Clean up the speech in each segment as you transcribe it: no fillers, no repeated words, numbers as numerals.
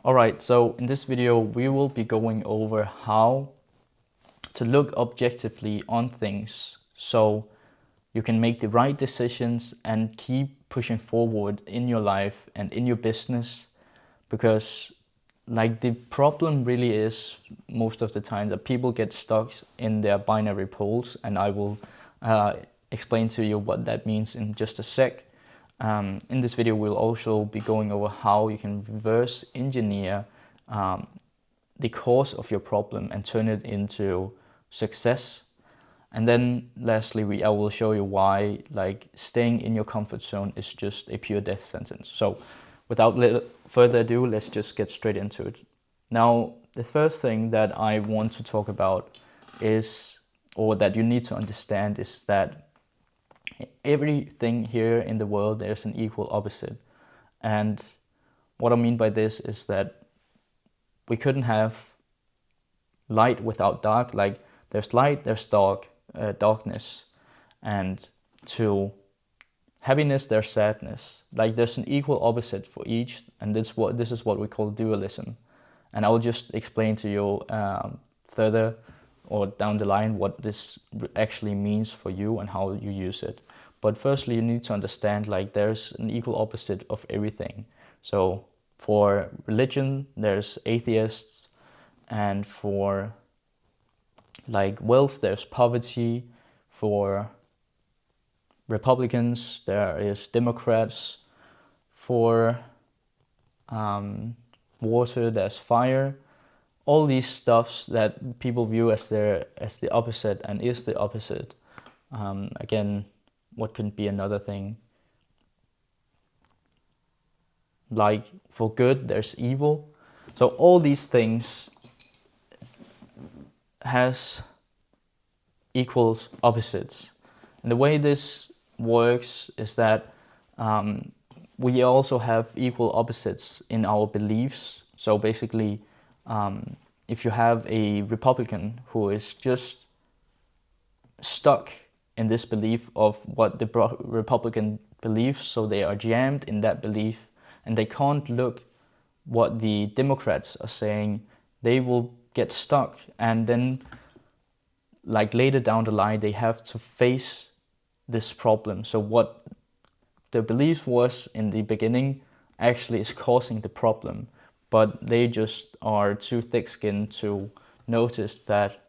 Alright, so in this video we will be going over how to look objectively on things so you can make the right decisions and keep pushing forward in your life and in your business. Because the problem really is most of the time that people get stuck in their binary poles, and I will explain to you what that means in just a sec. In this video we'll also be going over how you can reverse engineer the cause of your problem and turn it into success. And then lastly, I will show you why staying in your comfort zone is just a pure death sentence. So without further ado, let's just get straight into it. Now, the first thing that I want to talk about is, or that you need to understand, is that everything here in the world, there's an equal opposite. And what I mean by this is that we couldn't have light without dark. Like there's light, there's darkness, and to happiness there's sadness. Like there's an equal opposite for each, and this is what we call dualism. And I'll just explain to you further or down the line what this actually means for you and how you use it. But firstly, you need to understand there's an equal opposite of everything. So for religion, there's atheists, and for wealth, there's poverty. For Republicans, there is Democrats. For water, there's fire. All these stuffs that people view as the opposite and is the opposite. Again, what can be another thing? Like for good, there's evil. So all these things has equals opposites. And the way this works is that we also have equal opposites in our beliefs. So basically, if you have a Republican who is just stuck in this belief of what the Republican believes, so they are jammed in that belief and they can't look what the Democrats are saying, they will get stuck, and then later down the line they have to face this problem. So what the belief was in the beginning actually is causing the problem, but they just are too thick-skinned to notice that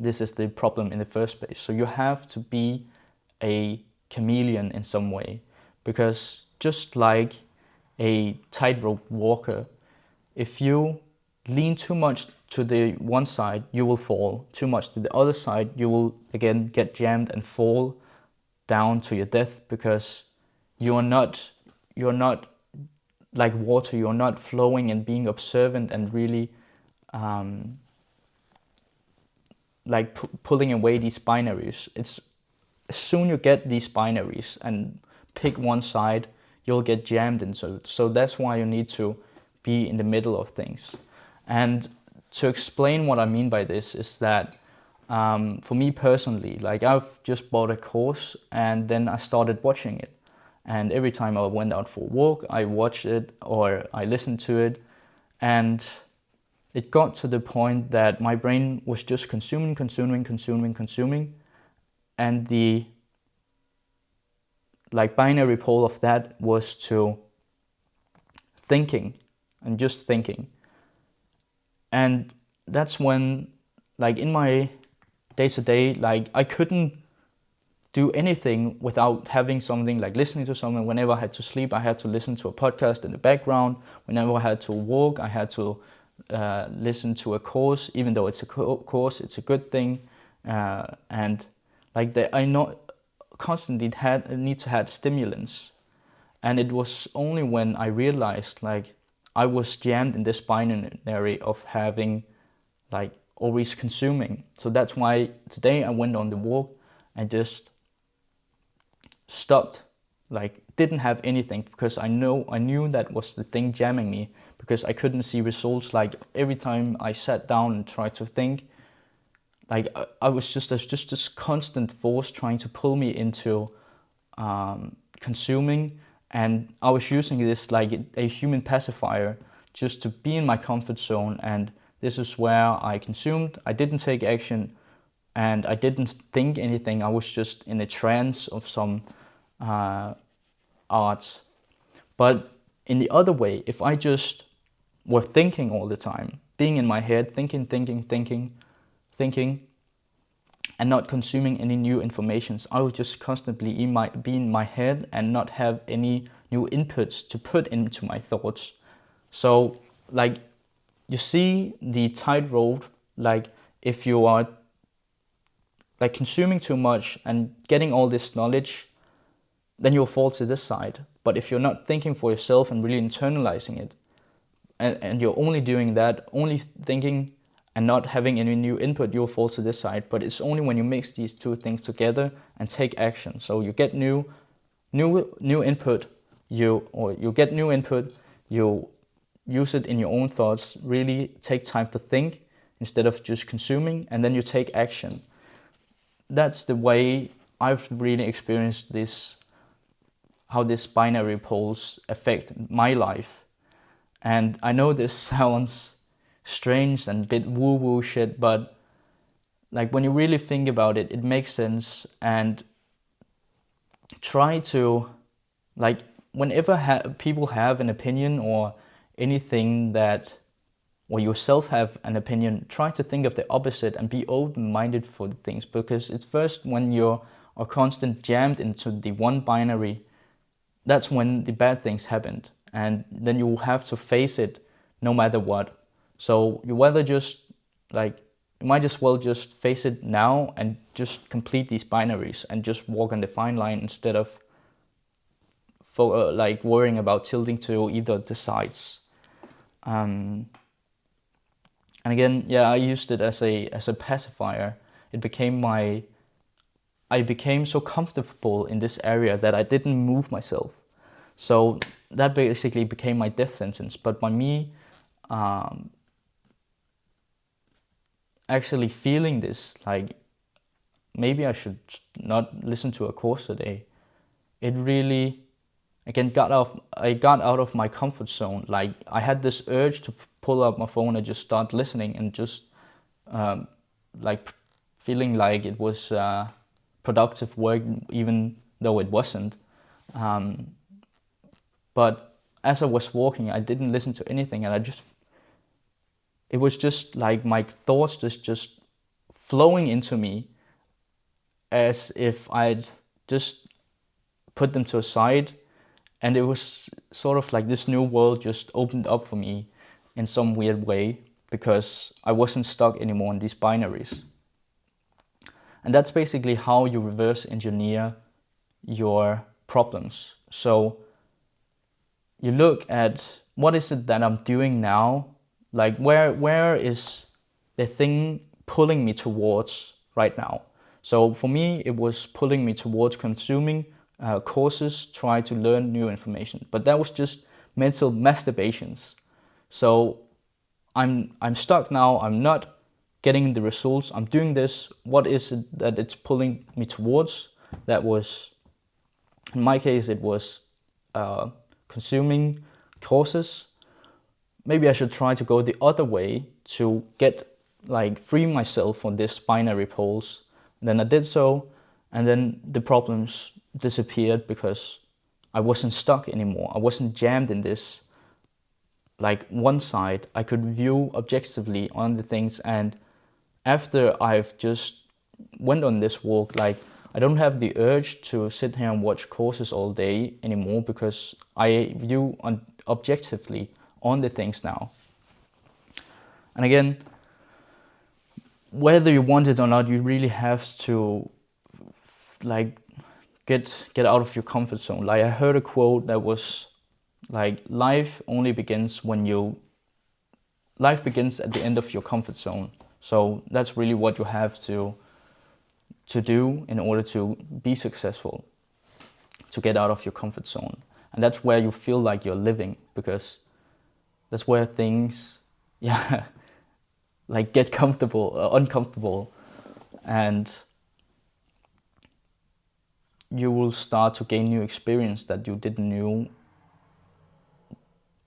this is the problem in the first place. So you have to be a chameleon in some way, because just like a tightrope walker, if you lean too much to the one side, you will fall. Too much to the other side, you will again get jammed and fall down to your death, because you're not like water. You're not flowing and being observant and really pulling away these binaries. It's as soon you get these binaries and pick one side, you'll get jammed into it. So that's why you need to be in the middle of things. And to explain what I mean by this is that for me personally, I've just bought a course and then I started watching it. And every time I went out for a walk, I watched it or I listened to it. And it got to the point that my brain was just consuming. And the binary pole of that was to thinking and just thinking. And that's when, in my day-to-day, I couldn't do anything without having something, listening to someone. Whenever I had to sleep, I had to listen to a podcast in the background. Whenever I had to walk, I had to listen to a course. Even though it's a course, it's a good thing. And I not constantly need to have stimulants. And it was only when I realized I was jammed in this binary of having always consuming. So that's why today I went on the walk and just stopped, didn't have anything, because I knew that was the thing jamming me, because I couldn't see results. Every time I sat down and tried to think, I was just this constant force trying to pull me into consuming, and I was using this a human pacifier just to be in my comfort zone, and this is where I consumed. I didn't take action, and I didn't think anything. I was just in a trance of some art. But in the other way, if I just were thinking all the time, being in my head, thinking, and not consuming any new informations, I would just constantly be in my head and not have any new inputs to put into my thoughts. So, like, you see the tightrope, like, if you are like consuming too much and getting all this knowledge, then you'll fall to this side. But if you're not thinking for yourself and really internalizing it, and you're only doing that, only thinking and not having any new input, you'll fall to this side. But it's only when you mix these two things together and take action. So you get new input, you get new input, you use it in your own thoughts, really take time to think instead of just consuming, and then you take action. That's the way I've really experienced this, how this binary poles affect my life. And I know this sounds strange and a bit woo-woo shit, but like when you really think about it, it makes sense. And try to, like, whenever people have an opinion or anything that, or yourself have an opinion, try to think of the opposite and be open-minded for the things, because it's first when you are constantly jammed into the one binary, that's when the bad things happen, and then you have to face it no matter what. So you whether just like, you might as well just face it now and just complete these binaries and just walk on the fine line instead of like worrying about tilting to either of the sides. And again, yeah, I used it as a pacifier. I became so comfortable in this area that I didn't move myself. So that basically became my death sentence. But by me actually feeling this, like, maybe I should not listen to a course today, it really, again, I got out of my comfort zone. Like, I had this urge to pull up my phone and just start listening and just like feeling like it was productive work, even though it wasn't. But as I was walking, I didn't listen to anything, and it was just like my thoughts just flowing into me, as if I'd just put them to a side, and it was sort of like this new world just opened up for me in some weird way, because I wasn't stuck anymore in these binaries. And that's basically how you reverse engineer your problems. So you look at, what is it that I'm doing now? Like, where is the thing pulling me towards right now? So for me, it was pulling me towards consuming courses, try to learn new information. But that was just mental masturbations. So I'm stuck now. I'm not getting the results. I'm doing this. What is it that it's pulling me towards? That was, in my case, it was consuming courses. Maybe I should try to go the other way to get, like, free myself from this binary poles. And then I did so, and then the problems disappeared because I wasn't stuck anymore. I wasn't jammed in this, like, one side. I could view objectively on the things, and after I've just went on this walk, like, I don't have the urge to sit here and watch courses all day anymore, because I view objectively on the things now. And again, whether you want it or not, you really have to like get out of your comfort zone. Like, I heard a quote that was like, life begins at the end of your comfort zone. So that's really what you have to do in order to be successful, to get out of your comfort zone. And that's where you feel like you're living, because that's where things, yeah, like, get uncomfortable, and you will start to gain new experience that you didn't know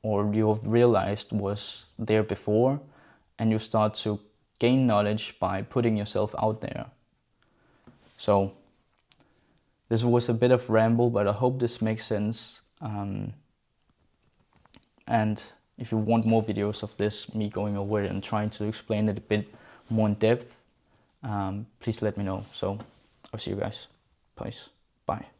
or you've realized was there before, and you start to gain knowledge by putting yourself out there. So this was a bit of ramble, but I hope this makes sense. And if you want more videos of this, me going over it and trying to explain it a bit more in depth, please let me know. So I'll see you guys. Peace. Bye.